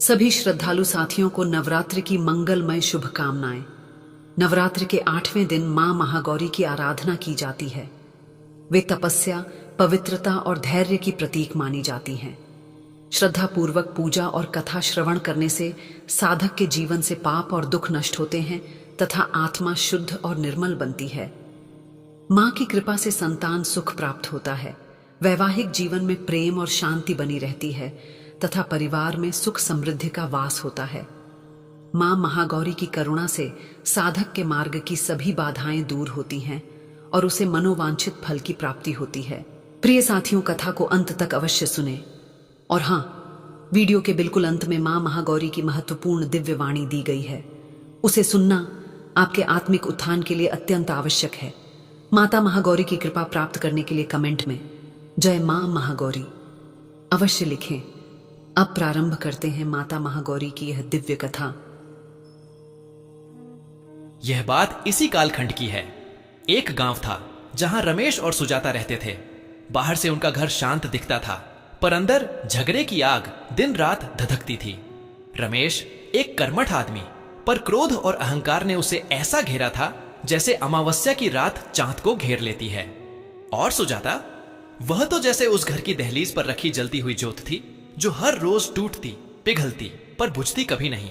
सभी श्रद्धालु साथियों को नवरात्रि की मंगलमय शुभकामनाएं। नवरात्रि के 8वें दिन मां महागौरी की आराधना की जाती है। वे तपस्या, पवित्रता और धैर्य की प्रतीक मानी जाती हैं। श्रद्धा पूर्वक पूजा और कथा श्रवण करने से साधक के जीवन से पाप और दुख नष्ट होते हैं तथा आत्मा शुद्ध और निर्मल बनती है। मां की कृपा से संतान सुख प्राप्त होता है, वैवाहिक जीवन में प्रेम और शांति बनी रहती है तथा परिवार में सुख समृद्धि का वास होता है। मां महागौरी की करुणा से साधक के मार्ग की सभी बाधाएं दूर होती हैं और उसे मनोवांछित फल की प्राप्ति होती है। प्रिय साथियों, कथा को अंत तक अवश्य सुने। और हाँ, वीडियो के बिल्कुल अंत में मां महागौरी की महत्वपूर्ण दिव्य वाणी दी गई है। उसे सुनना आपके आत्मिक उत्थान के लिए अत्यंत आवश्यक है। माता महागौरी की कृपा प्राप्त करने के लिए कमेंट में जय मां महागौरी अवश्य लिखें। अब प्रारंभ करते हैं माता महागौरी की यह दिव्य कथा। यह बात इसी कालखंड की है। एक गांव था जहां रमेश और सुजाता रहते थे। बाहर से उनका घर शांत दिखता था, पर अंदर झगड़े की आग दिन रात धधकती थी। रमेश एक कर्मठ आदमी, पर क्रोध और अहंकार ने उसे ऐसा घेरा था जैसे अमावस्या की रात चांद को घेर लेती है। और सुजाता, वह तो जैसे उस घर की दहलीज पर रखी जलती हुई ज्योत थी, जो हर रोज टूटती, पिघलती, पर बुझती कभी नहीं।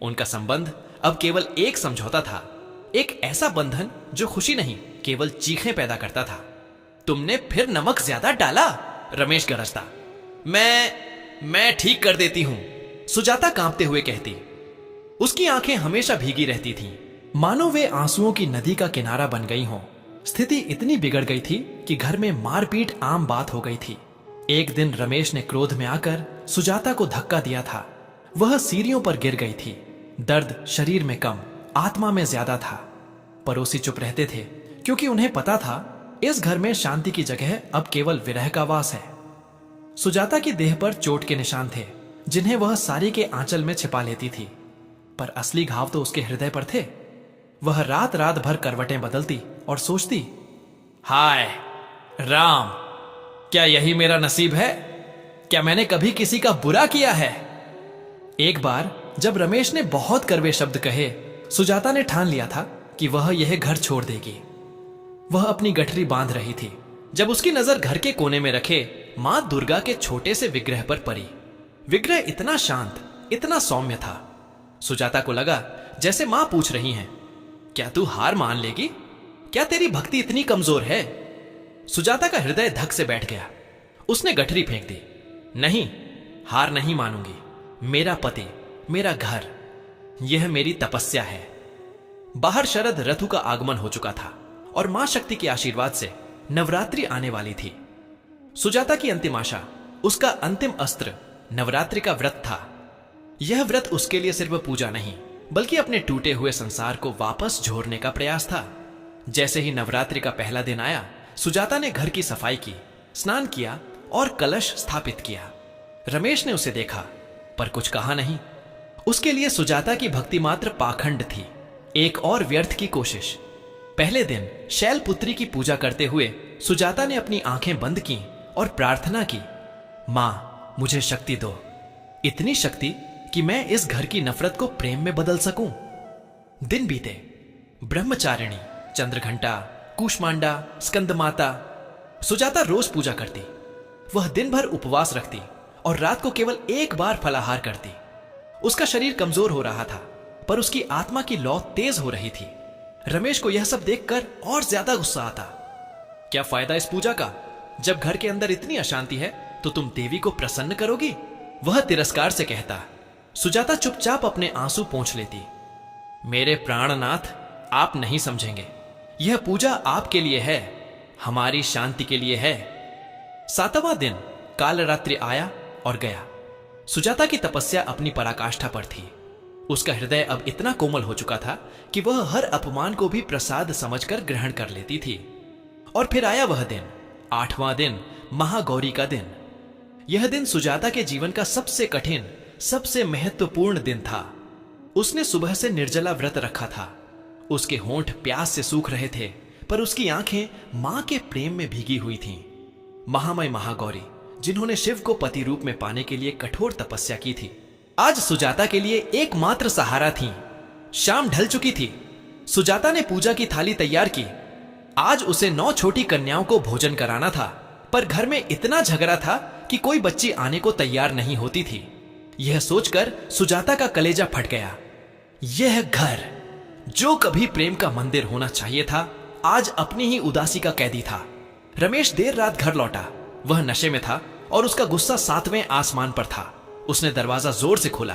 उनका संबंध अब केवल एक समझौता था, एक ऐसा बंधन जो खुशी नहीं, केवल चीखें पैदा करता था। तुमने फिर नमक ज्यादा डाला, रमेश गरजता। मैं ठीक कर देती हूं, सुजाता कांपते हुए कहती। उसकी आंखें हमेशा भीगी रहती थीं, मानो वे आंसुओं की नदी का किनारा बन गई हों। स्थिति इतनी बिगड़ गई थी कि घर में मारपीट आम बात हो गई थी। एक दिन रमेश ने क्रोध में आकर सुजाता को धक्का दिया था। वह सीढ़ियों पर गिर गई थी। दर्द शरीर में कम, आत्मा में ज्यादा था। पड़ोसी चुप रहते थे, क्योंकि उन्हें पता था इस घर में शांति की जगह अब केवल विरह का वास है। सुजाता की देह पर चोट के निशान थे, जिन्हें वह साड़ी के आंचल में छिपा लेती थी, पर असली घाव तो उसके हृदय पर थे। वह रात रात भर करवटें बदलती और सोचती, हाय राम, क्या यही मेरा नसीब है? क्या मैंने कभी किसी का बुरा किया है? एक बार जब रमेश ने बहुत कड़वे शब्द कहे, सुजाता ने ठान लिया था कि वह यह घर छोड़ देगी। वह अपनी गठरी बांध रही थी जब उसकी नजर घर के कोने में रखे मां दुर्गा के छोटे से विग्रह पर पड़ी। विग्रह इतना शांत, इतना सौम्य था। सुजाता को लगा जैसे मां पूछ रही हैं, क्या तू हार मान लेगी? क्या तेरी भक्ति इतनी कमजोर है? सुजाता का हृदय धक से बैठ गया। उसने गठरी फेंक दी। नहीं, हार नहीं मानूंगी। मेरा पति, मेरा घर, यह मेरी तपस्या है। बाहर शरद ऋतु का आगमन हो चुका था और मां शक्ति के आशीर्वाद से नवरात्रि आने वाली थी। सुजाता की अंतिम आशा, उसका अंतिम अस्त्र नवरात्रि का व्रत था। यह व्रत उसके लिए सिर्फ पूजा नहीं, बल्कि अपने टूटे हुए संसार को वापस जोड़ने का प्रयास था। जैसे ही नवरात्रि का पहला दिन आया, सुजाता ने घर की सफाई की, स्नान किया और कलश स्थापित किया। रमेश ने उसे देखा, पर कुछ कहा नहीं। उसके लिए सुजाता की भक्ति मात्र पाखंड थी, एक और व्यर्थ की कोशिश। पहले दिन शैलपुत्री की पूजा करते हुए सुजाता ने अपनी आंखें बंद की और प्रार्थना की, मां, मुझे शक्ति दो, इतनी शक्ति कि मैं इस घर की नफरत को प्रेम में बदल सकूं। दिन बीते। ब्रह्मचारिणी, चंद्रघंटा, कूष्मांडा, स्कंदमाता, सुजाता रोज पूजा करती। वह दिन भर उपवास रखती और रात को केवल एक बार फलाहार करती। उसका शरीर कमजोर हो रहा था, पर उसकी आत्मा की लौ तेज हो रही थी। रमेश को यह सब देखकर और ज्यादा गुस्सा आता। क्या फायदा इस पूजा का? जब घर के अंदर इतनी अशांति है तो तुम देवी को प्रसन्न करोगी? वह तिरस्कार से कहता। सुजाता चुपचाप अपने आंसू पोंछ लेती। मेरे प्राणनाथ, आप नहीं समझेंगे। यह पूजा आपके लिए है, हमारी शांति के लिए है। 7वां दिन कालरात्रि आया और गया। सुजाता की तपस्या अपनी पराकाष्ठा पर थी। उसका हृदय अब इतना कोमल हो चुका था कि वह हर अपमान को भी प्रसाद समझकर ग्रहण कर लेती थी। और फिर आया वह दिन, 8वां दिन, महागौरी का दिन। यह दिन सुजाता के जीवन का सबसे कठिन, सबसे महत्वपूर्ण दिन था। उसने सुबह से निर्जला व्रत रखा था। उसके होंठ प्यास से सूख रहे थे, पर उसकी आंखें मां के प्रेम में भीगी हुई थीं। महामय महागौरी, जिन्होंने शिव को पति रूप में पाने के लिए कठोर तपस्या की थी, आज सुजाता के लिए एकमात्र सहारा थी। शाम ढल चुकी थी। सुजाता ने पूजा की थाली तैयार की। आज उसे 9 छोटी कन्याओं को भोजन कराना था, पर घर में इतना झगड़ा था कि कोई बच्ची आने को तैयार नहीं होती थी। यह सोचकर सुजाता का कलेजा फट गया। यह घर जो कभी प्रेम का मंदिर होना चाहिए था, आज अपनी ही उदासी का कैदी था। रमेश देर रात घर लौटा। वह नशे में था और उसका गुस्सा 7वें आसमान पर था। उसने दरवाजा जोर से खोला।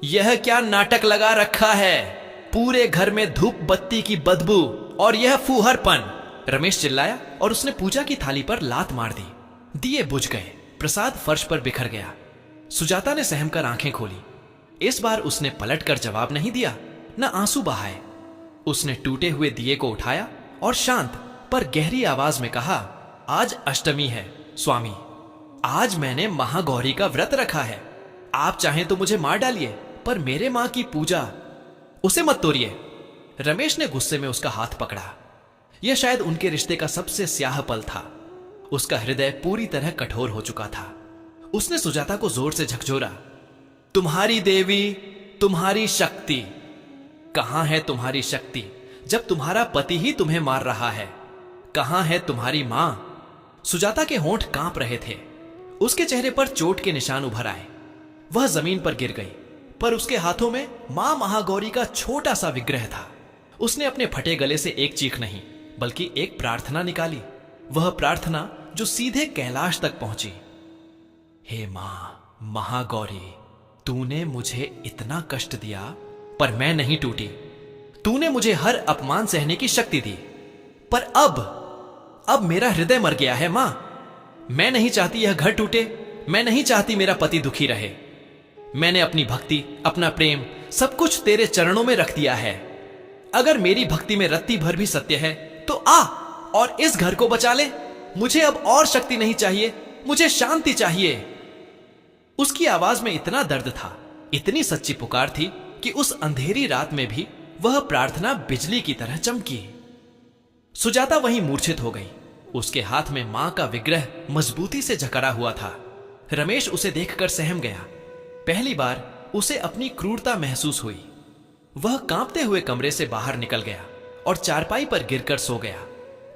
यह क्या नाटक लगा रखा है? पूरे घर में धूप बत्ती की बदबू और यह फूहरपन। रमेश चिल्लाया और उसने पूजा की थाली पर लात मार दी। दिए बुझ गए। प्रसाद फर्श पर बिखर गया। सुजाता ने सहमकर आंखें खोली। इस बार उसने पलटकर जवाब नहीं दिया, न आंसू बहाए। उसने टूटे हुए दिए को उठाया और शांत पर गहरी आवाज में कहा, आज अष्टमी है स्वामी। आज मैंने महागौरी का व्रत रखा है। आप चाहें तो मुझे मार डालिए, पर मेरे मां की पूजा उसे मत तोड़िए। रमेश ने गुस्से में उसका हाथ पकड़ा। यह शायद उनके रिश्ते का सबसे स्याह पल था। उसका हृदय पूरी तरह कठोर हो चुका था। उसने सुजाता को जोर से झकझोरा। तुम्हारी देवी, तुम्हारी शक्ति। कहां है तुम्हारी शक्ति जब तुम्हारा पति ही तुम्हें मार रहा है? कहां है तुम्हारी मां? सुजाता के होंठ कांप रहे थे। उसके चेहरे पर चोट के निशान उभर आए। वह जमीन पर गिर गई, पर उसके हाथों में मां महागौरी का छोटा सा विग्रह था। उसने अपने फटे गले से एक चीख नहीं, बल्कि एक प्रार्थना निकाली। वह प्रार्थना जो सीधे कैलाश तक पहुंची। हे मां महागौरी, तूने मुझे इतना कष्ट दिया, पर मैं नहीं टूटी। तूने मुझे हर अपमान सहने की शक्ति दी, पर अब मेरा हृदय मर गया है मां। मैं नहीं चाहती यह घर टूटे। मैं नहीं चाहती मेरा पति दुखी रहे। मैंने अपनी भक्ति, अपना प्रेम, सब कुछ तेरे चरणों में रख दिया है। अगर मेरी भक्ति में रत्ती भर भी सत्य है तो आ और इस घर को बचा ले। मुझे अब और शक्ति नहीं चाहिए, मुझे शांति चाहिए। उसकी आवाज में इतना दर्द था, इतनी सच्ची पुकार थी कि उस अंधेरी रात में भी वह प्रार्थना बिजली की तरह चमकी। सुजाता वहीं मूर्छित हो गई। उसके हाथ में मां का विग्रह मजबूती से जकड़ा हुआ था। रमेश उसे देखकर सहम गया। पहली बार उसे अपनी क्रूरता महसूस हुई। वह कांपते हुए कमरे से बाहर निकल गया और चारपाई पर गिरकर सो गया।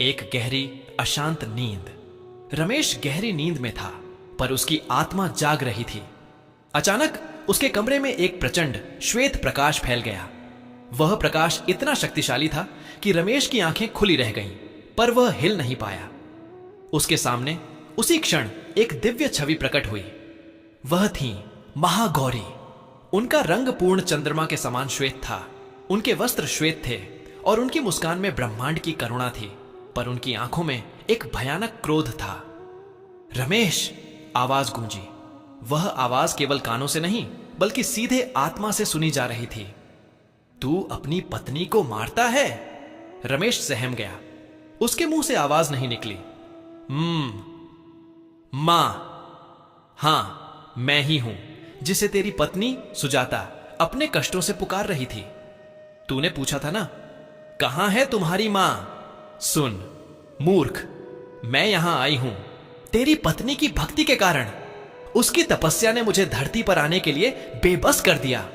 एक गहरी अशांत नींद। रमेश गहरी नींद में था, पर उसकी आत्मा जाग रही थी। अचानक उसके कमरे में एक प्रचंड श्वेत प्रकाश फैल गया। वह प्रकाश इतना शक्तिशाली था कि रमेश की आंखें खुली रह गईं, पर वह हिल नहीं पाया। उसके सामने उसी क्षण एक दिव्य छवि प्रकट हुई। वह थी महागौरी। उनका रंग पूर्ण चंद्रमा के समान श्वेत था। उनके वस्त्र श्वेत थे और उनकी मुस्कान में ब्रह्मांड की करुणा थी, पर उनकी आंखों में एक भयानक क्रोध था। रमेश, आवाज गूंजी। वह आवाज केवल कानों से नहीं, बल्कि सीधे आत्मा से सुनी जा रही थी। तू अपनी पत्नी को मारता है? रमेश सहम गया। उसके मुंह से आवाज नहीं निकली। मां, हां, मैं ही हूं जिसे तेरी पत्नी सुजाता अपने कष्टों से पुकार रही थी। तूने पूछा था ना, कहां है तुम्हारी मां? सुन मूर्ख, मैं यहां आई हूं तेरी पत्नी की भक्ति के कारण। उसकी तपस्या ने मुझे धरती पर आने के लिए बेबस कर दिया।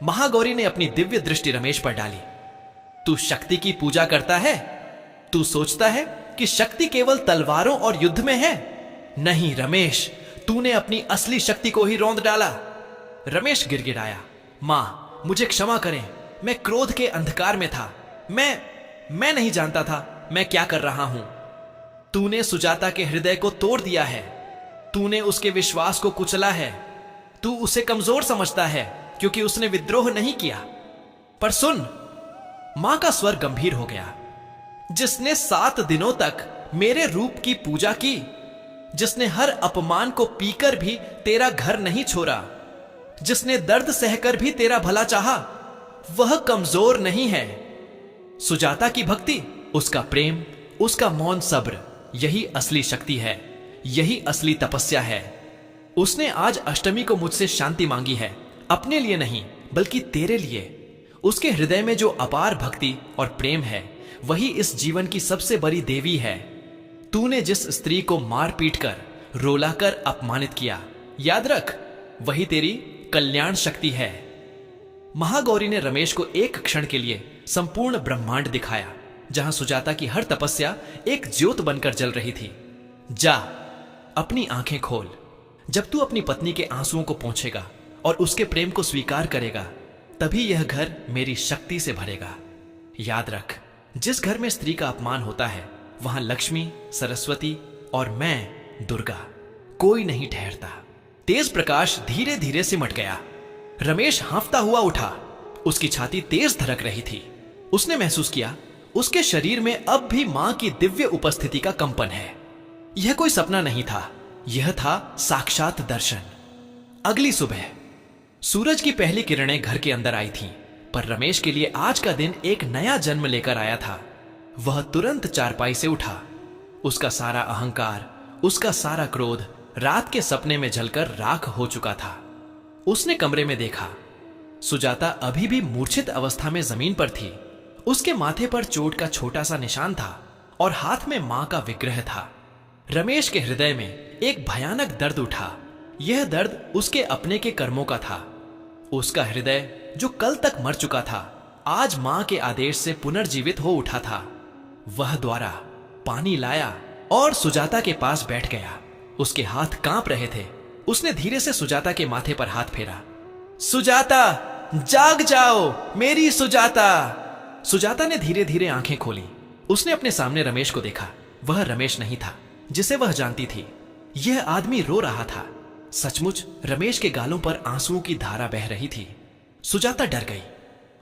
महागौरी ने अपनी दिव्य दृष्टि रमेश पर डाली। तू शक्ति की पूजा करता है? तू सोचता है कि शक्ति केवल तलवारों और युद्ध में है? नहीं रमेश, तूने अपनी असली शक्ति को ही रौंद डाला। रमेश गिड़गिड़ाया। मां, मुझे क्षमा करें। मैं क्रोध के अंधकार में था। मैं नहीं जानता था मैं क्या कर रहा हूं। तूने सुजाता के हृदय को तोड़ दिया है। तूने उसके विश्वास को कुचला है। तू उसे कमजोर समझता है क्योंकि उसने विद्रोह नहीं किया। पर सुन, मां का स्वर गंभीर हो गया। जिसने 7 दिनों तक मेरे रूप की पूजा की, जिसने हर अपमान को पीकर भी तेरा घर नहीं छोड़ा, जिसने दर्द सहकर भी तेरा भला चाहा, वह कमजोर नहीं है। सुजाता की भक्ति, उसका प्रेम, उसका मौन सब्र, यही असली शक्ति है, यही असली तपस्या है। उसने आज अष्टमी को मुझसे शांति मांगी है, अपने लिए नहीं बल्कि तेरे लिए। उसके हृदय में जो अपार भक्ति और प्रेम है, वही इस जीवन की सबसे बड़ी देवी है। तूने जिस स्त्री को मार पीट कर, रोलाकर अपमानित किया, याद रख, वही तेरी कल्याण शक्ति है। महागौरी ने रमेश को एक क्षण के लिए संपूर्ण ब्रह्मांड दिखाया, जहां सुजाता की हर तपस्या एक ज्योत बनकर जल रही थी। जा, अपनी आंखें खोल। जब तू अपनी पत्नी के आंसुओं को पोंछेगा और उसके प्रेम को स्वीकार करेगा, तभी यह घर मेरी शक्ति से भरेगा। याद रख, जिस घर में स्त्री का अपमान होता है, वहां लक्ष्मी, सरस्वती और मैं दुर्गा कोई नहीं ठहरता। तेज प्रकाश धीरे धीरे सिमट गया। रमेश हांफता हुआ उठा। उसकी छाती तेज धड़क रही थी। उसने महसूस किया उसके शरीर में अब भी मां की दिव्य उपस्थिति का कंपन है। यह कोई सपना नहीं था, यह था साक्षात दर्शन। अगली सुबह सूरज की पहली किरणें घर के अंदर आई थीं, पर रमेश के लिए आज का दिन एक नया जन्म लेकर आया था। वह तुरंत चारपाई से उठा। उसका सारा अहंकार, उसका सारा क्रोध रात के सपने में जलकर राख हो चुका था। उसने कमरे में देखा, सुजाता अभी भी मूर्छित अवस्था में जमीन पर थी। उसके माथे पर चोट का छोटा सा निशान था और हाथ में मां का विग्रह था। रमेश के हृदय में एक भयानक दर्द उठा। यह दर्द उसके अपने के कर्मों का था। उसका हृदय जो कल तक मर चुका था, आज मां के आदेश से पुनर्जीवित हो उठा था। वह द्वारा पानी लाया और सुजाता के पास बैठ गया। उसके हाथ कांप रहे थे। उसने धीरे से सुजाता के माथे पर हाथ फेरा। सुजाता, जाग जाओ, मेरी सुजाता। सुजाता ने धीरे धीरे आंखें खोली। उसने अपने सामने रमेश को देखा। वह रमेश नहीं था जिसे वह जानती थी। यह आदमी रो रहा था। सचमुच रमेश के गालों पर आंसुओं की धारा बह रही थी। सुजाता डर गई।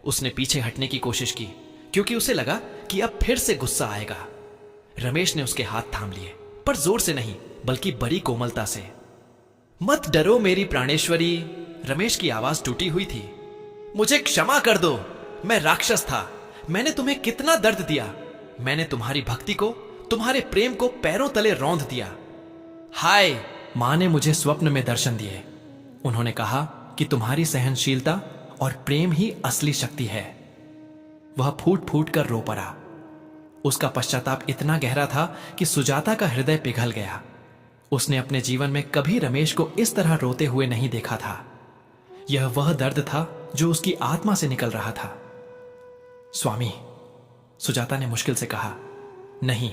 उसने पीछे हटने की कोशिश की, क्योंकि उसे लगा कि अब फिर से गुस्सा आएगा। रमेश ने उसके हाथ थाम लिए, पर जोर से नहीं, बल्कि बड़ी कोमलता से। मत डरो मेरी प्राणेश्वरी। रमेश की आवाज टूटी हुई थी। मुझे क्षमा कर दो, मैं राक्षस था। मैंने तुम्हें कितना दर्द दिया। मैंने तुम्हारी भक्ति को, तुम्हारे प्रेम को पैरों तले रौंद दिया। हाय, मां ने मुझे स्वप्न में दर्शन दिए। उन्होंने कहा कि तुम्हारी सहनशीलता और प्रेम ही असली शक्ति है। वह फूट फूट कर रो पड़ा। उसका पश्चाताप इतना गहरा था कि सुजाता का हृदय पिघल गया। उसने अपने जीवन में कभी रमेश को इस तरह रोते हुए नहीं देखा था। यह वह दर्द था जो उसकी आत्मा से निकल रहा था। स्वामी, सुजाता ने मुश्किल से कहा। नहीं,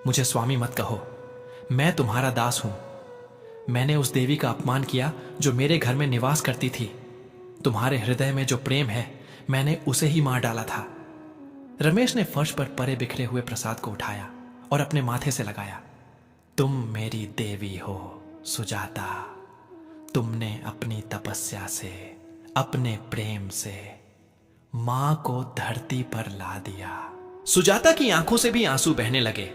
मुझे स्वामी मत कहो। मैं तुम्हारा दास हूं। मैंने उस देवी का अपमान किया जो मेरे घर में निवास करती थी। तुम्हारे हृदय में जो प्रेम है, मैंने उसे ही मार डाला था। रमेश ने फर्श पर परे बिखरे हुए प्रसाद को उठाया और अपने माथे से लगाया। तुम मेरी देवी हो सुजाता। तुमने अपनी तपस्या से, अपने प्रेम से मां को धरती पर ला दिया। सुजाता की आंखों से भी आंसू बहने लगे,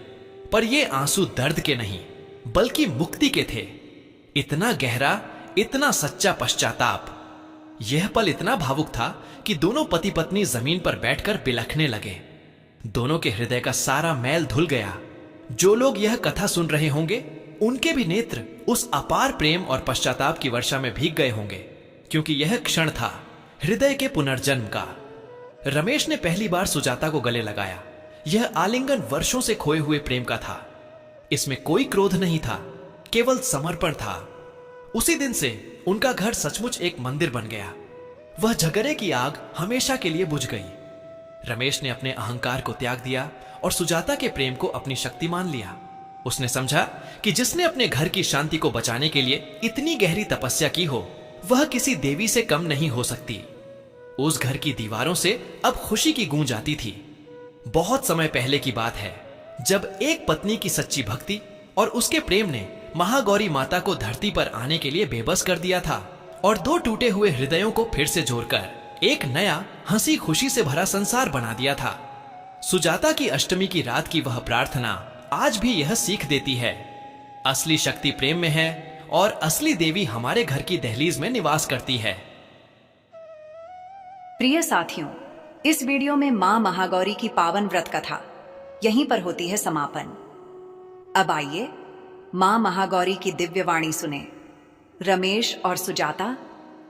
पर ये आंसू दर्द के नहीं, बल्कि मुक्ति के थे। इतना गहरा, इतना सच्चा पश्चाताप। यह पल इतना भावुक था कि दोनों पति पत्नी जमीन पर बैठकर बिलखने लगे। दोनों के हृदय का सारा मैल धुल गया। जो लोग यह कथा सुन रहे होंगे, उनके भी नेत्र उस अपार प्रेम और पश्चाताप की वर्षा में भीग गए होंगे, क्योंकि यह क्षण था हृदय के पुनर्जन्म का। रमेश ने पहली बार सुजाता को गले लगाया। यह आलिंगन वर्षों से खोए हुए प्रेम का था। इसमें कोई क्रोध नहीं था, केवल समर्पण था। उसी दिन से उनका घर सचमुच एक मंदिर बन गया। वह झगड़े की आग हमेशा के लिए बुझ गई। रमेश ने अपने अहंकार को त्याग दिया और सुजाता के प्रेम को अपनी शक्ति मान लिया। उसने समझा कि जिसने अपने घर की शांति को बचाने के लिए इतनी गहरी तपस्या की हो, वह किसी देवी से कम नहीं हो सकती। उस घर की दीवारों से अब खुशी की गूंज आती थी। बहुत समय पहले की बात है, जब एक पत्नी की सच्ची भक्ति और उसके प्रेम ने महागौरी माता को धरती पर आने के लिए बेबस कर दिया था और दो टूटे हुए हृदयों को फिर से जोड़कर एक नया हंसी खुशी से भरा संसार बना दिया था। सुजाता की अष्टमी की रात की वह प्रार्थना आज भी यह सीख देती है, असली शक्ति प्रेम में है और असली देवी हमारे घर की दहलीज में निवास करती है। प्रिय साथियों, इस वीडियो में मां महागौरी की पावन व्रत कथा यहीं पर होती है समापन। अब आइए मां महागौरी की दिव्य वाणी सुने। रमेश और सुजाता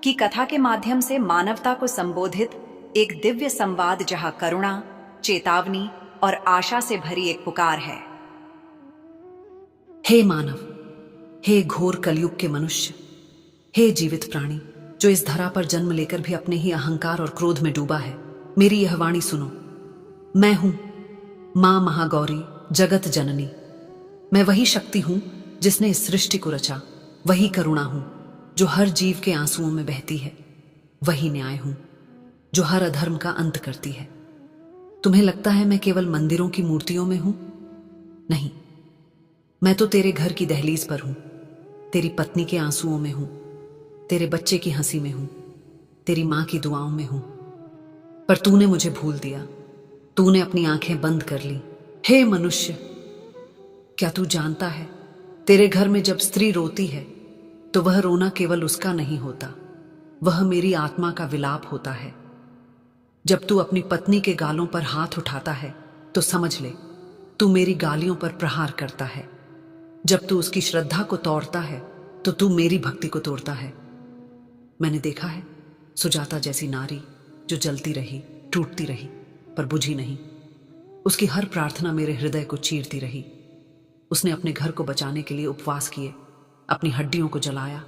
की कथा के माध्यम से मानवता को संबोधित एक दिव्य संवाद, जहां करुणा, चेतावनी और आशा से भरी एक पुकार है। हे मानव, हे घोर कलयुग के मनुष्य, हे जीवित प्राणी जो इस धरा पर जन्म लेकर भी अपने ही अहंकार और क्रोध में डूबा है, मेरी यह वाणी सुनो। मैं हूं मां महागौरी, जगत जननी। मैं वही शक्ति हूं जिसने इस सृष्टि को रचा। वही करुणा हूं जो हर जीव के आंसुओं में बहती है। वही न्याय हूं जो हर अधर्म का अंत करती है। तुम्हें लगता है मैं केवल मंदिरों की मूर्तियों में हूं? नहीं, मैं तो तेरे घर की दहलीज पर हूं, तेरी पत्नी के आंसुओं में हूं, तेरे बच्चे की हंसी में हूं, तेरी मां की दुआओं में हूं। पर तूने मुझे भूल दिया, तूने अपनी आंखें बंद कर ली। हे मनुष्य, क्या तू जानता है, तेरे घर में जब स्त्री रोती है तो वह रोना केवल उसका नहीं होता, वह मेरी आत्मा का विलाप होता है। जब तू अपनी पत्नी के गालों पर हाथ उठाता है तो समझ ले, तू मेरी गालियों पर प्रहार करता है। जब तू उसकी श्रद्धा को तोड़ता है तो तू मेरी भक्ति को तोड़ता है। मैंने देखा है सुजाता जैसी नारी जो जलती रही, टूटती रही, पर बुझी नहीं। उसकी हर प्रार्थना मेरे हृदय को चीरती रही। उसने अपने घर को बचाने के लिए उपवास किए, अपनी हड्डियों को जलाया,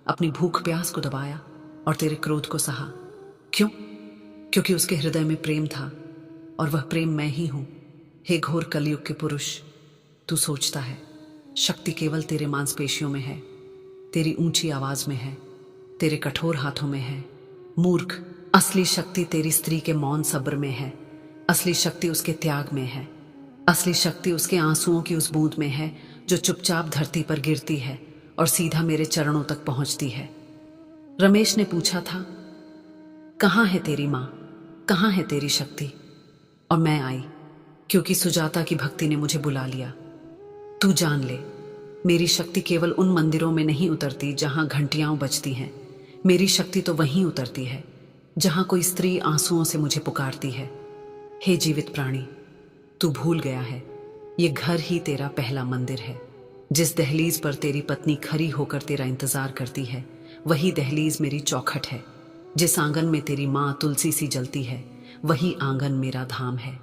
अपनी भूख प्यास को दबाया और तेरे क्रोध को सहा। क्यों? क्योंकि उसके हृदय में प्रेम था और वह प्रेम मैं ही हूं। हे घोर कलयुग के पुरुष, तू सोचता है शक्ति केवल तेरे मांसपेशियों में है, तेरी ऊंची आवाज में है, तेरे कठोर हाथों में है। मूर्ख, असली शक्ति तेरी स्त्री के मौन सब्र में है। असली शक्ति उसके त्याग में है। असली शक्ति उसके आंसुओं की उस बूंद में है जो चुपचाप धरती पर गिरती है और सीधा मेरे चरणों तक पहुंचती है। रमेश ने पूछा था, कहाँ है तेरी मां, कहाँ है तेरी शक्ति? और मैं आई, क्योंकि सुजाता की भक्ति ने मुझे बुला लिया। तू जान ले, मेरी शक्ति केवल उन मंदिरों में नहीं उतरती जहां घंटियां बजती हैं। मेरी शक्ति तो वहीं उतरती है जहां कोई स्त्री आंसुओं से मुझे पुकारती है। हे जीवित प्राणी, तू भूल गया है, ये घर ही तेरा पहला मंदिर है। जिस दहलीज पर तेरी पत्नी खड़ी होकर तेरा इंतजार करती है, वही दहलीज मेरी चौखट है। जिस आंगन में तेरी मां तुलसी सी जलती है, वही आंगन मेरा धाम है।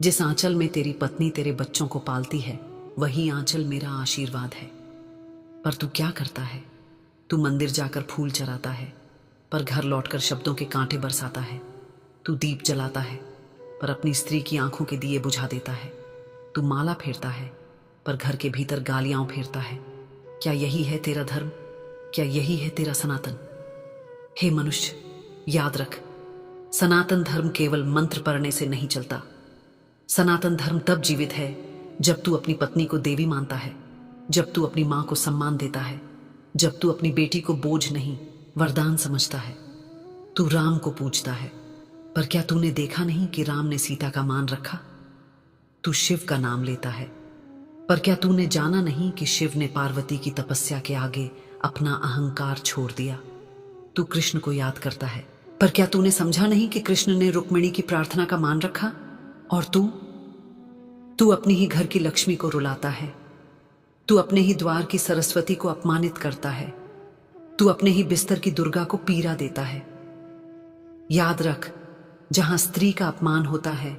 जिस आंचल में तेरी पत्नी तेरे बच्चों को पालती है, वही आंचल मेरा आशीर्वाद है। पर तू क्या करता है? तू मंदिर जाकर फूल चराता है, पर घर लौटकर शब्दों के कांटे बरसाता है। तू दीप जलाता है, पर अपनी स्त्री की आंखों के दिए बुझा देता है। तू माला फेरता है, पर घर के भीतर गालियां फेरता है। क्या यही है तेरा धर्म? क्या यही है तेरा सनातन? हे मनुष्य, याद रख, सनातन धर्म केवल मंत्र पढ़ने से नहीं चलता। सनातन धर्म तब जीवित है जब तू अपनी पत्नी को देवी मानता है, जब तू अपनी मां को सम्मान देता है, जब तू अपनी बेटी को बोझ नहीं वरदान समझता है। तू राम को पूजता है, पर क्या तूने देखा नहीं कि राम ने सीता का मान रखा? तू शिव का नाम लेता है, पर क्या तूने जाना नहीं कि शिव ने पार्वती की तपस्या के आगे अपना अहंकार छोड़ दिया? तू कृष्ण को याद करता है, पर क्या तूने समझा नहीं कि कृष्ण ने रुक्मिणी की प्रार्थना का मान रखा? और तू अपनी ही घर की लक्ष्मी को रुलाता है। तू अपने ही द्वार की सरस्वती को अपमानित करता है। तू अपने ही बिस्तर की दुर्गा को पीड़ा देता है। याद रख, जहां स्त्री का अपमान होता है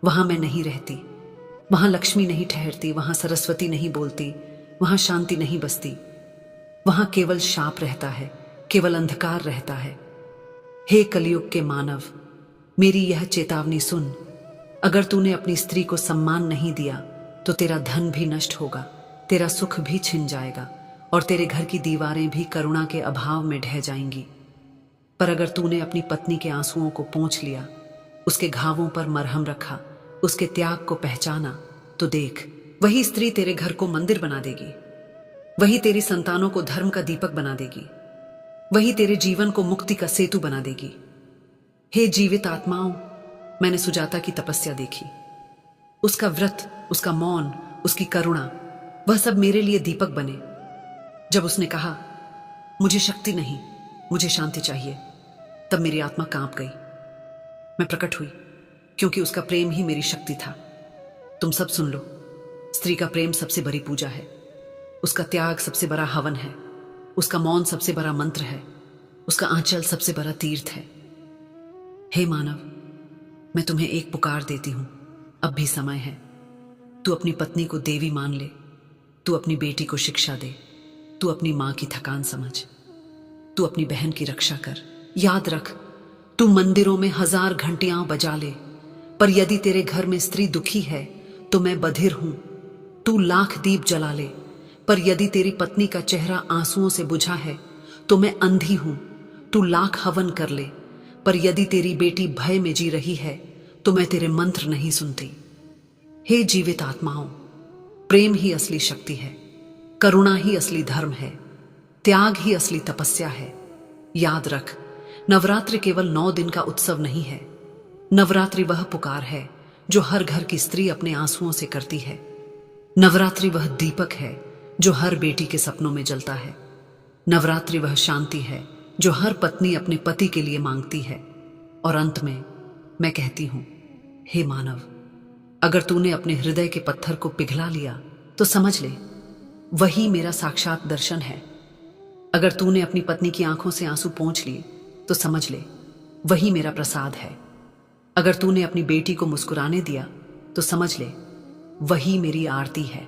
वहां मैं नहीं रहती, वहां लक्ष्मी नहीं ठहरती, वहां सरस्वती नहीं बोलती, वहां शांति नहीं बसती। वहां केवल शाप रहता है, केवल अंधकार रहता है। हे कलयुग के मानव, मेरी यह चेतावनी सुन। अगर तूने अपनी स्त्री को सम्मान नहीं दिया तो तेरा धन भी नष्ट होगा, तेरा सुख भी छिन जाएगा और तेरे घर की दीवारें भी करुणा के अभाव में ढह जाएंगी। पर अगर तूने अपनी पत्नी के आंसुओं को पोंछ लिया, उसके घावों पर मरहम रखा, उसके त्याग को पहचाना, तो देख, वही स्त्री तेरे घर को मंदिर बना देगी। वही तेरी संतानों को धर्म का दीपक बना देगी। वही तेरे जीवन को मुक्ति का सेतु बना देगी। हे जीवित आत्माओं, मैंने सुजाता की तपस्या देखी। उसका व्रत, उसका मौन, उसकी करुणा, वह सब मेरे लिए दीपक बने। जब उसने कहा, मुझे शक्ति नहीं, मुझे शांति चाहिए, तब मेरी आत्मा कांप गई। मैं प्रकट हुई, क्योंकि उसका प्रेम ही मेरी शक्ति था। तुम सब सुन लो, स्त्री का प्रेम सबसे बड़ी पूजा है, उसका त्याग सबसे बड़ा हवन है, उसका मौन सबसे बड़ा मंत्र है, उसका आंचल सबसे बड़ा तीर्थ है। हे मानव, मैं तुम्हें एक पुकार देती हूं, अब भी समय है। तू अपनी पत्नी को देवी मान ले, तू अपनी बेटी को शिक्षा दे, तू अपनी मां की थकान समझ। तू अपनी बहन की रक्षा कर। याद रख, तू मंदिरों में 1000 घंटियां बजा ले, पर यदि तेरे घर में स्त्री दुखी है तो मैं बधिर हूं। तू लाख दीप जला ले, पर यदि तेरी पत्नी का चेहरा आंसुओं से बुझा है तो मैं अंधी हूं। तू लाख हवन कर ले, पर यदि तेरी बेटी भय में जी रही है तो मैं तेरे मंत्र नहीं सुनती। हे जीवित आत्माओं, प्रेम ही असली शक्ति है, करुणा ही असली धर्म है, त्याग ही असली तपस्या है। याद रख, नवरात्रि केवल 9 दिन का उत्सव नहीं है। नवरात्रि वह पुकार है जो हर घर की स्त्री अपने आंसुओं से करती है। नवरात्रि वह दीपक है जो हर बेटी के सपनों में जलता है। नवरात्रि वह शांति है जो हर पत्नी अपने पति के लिए मांगती है। और अंत में मैं कहती हूं, हे मानव, अगर तूने अपने हृदय के पत्थर को पिघला लिया तो समझ ले, वही मेरा साक्षात दर्शन है। अगर तूने अपनी पत्नी की आंखों से आंसू पोंछ लिए तो समझ ले, वही मेरा प्रसाद है। अगर तूने अपनी बेटी को मुस्कुराने दिया तो समझ ले, वही मेरी आरती है।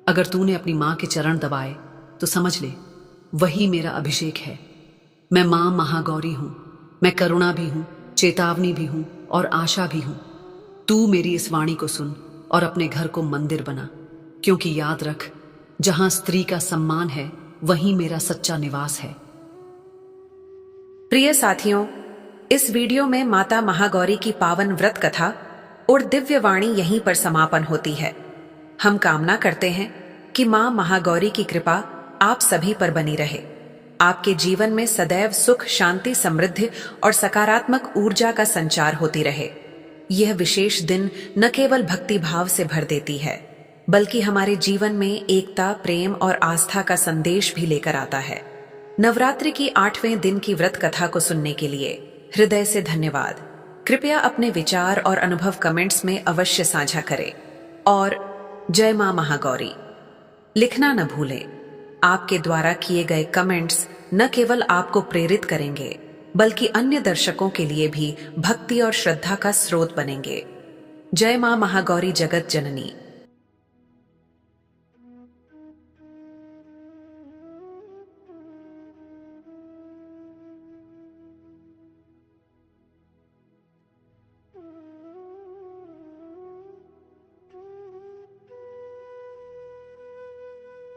अगर तूने अपनी मां के चरण दबाए तो समझ ले, वही मेरा अभिषेक है। मैं मां महागौरी हूं। मैं करुणा भी हूं, चेतावनी भी हूं और आशा भी हूं। तू मेरी इस वाणी को सुन और अपने घर को मंदिर बना, क्योंकि याद रख, जहां स्त्री का सम्मान है वहीं मेरा सच्चा निवास है। प्रिय साथियों, इस वीडियो में माता महागौरी की पावन व्रत कथा और दिव्य वाणी यहीं पर समापन होती है। हम कामना करते हैं कि मां महागौरी की कृपा आप सभी पर बनी रहे, आपके जीवन में सदैव सुख, शांति, समृद्धि और सकारात्मक ऊर्जा का संचार होती रहे। यह विशेष दिन न केवल भक्ति भाव से भर देती है, बल्कि हमारे जीवन में एकता, प्रेम और आस्था का संदेश भी लेकर आता है। नवरात्रि की 8वें दिन की व्रत कथा को सुनने के लिए हृदय से धन्यवाद। कृपया अपने विचार और अनुभव कमेंट्स में अवश्य साझा करें और जय मां महागौरी लिखना न भूलें। आपके द्वारा किए गए कमेंट्स न केवल आपको प्रेरित करेंगे, बल्कि अन्य दर्शकों के लिए भी भक्ति और श्रद्धा का स्रोत बनेंगे। जय मां महागौरी जगत जननी।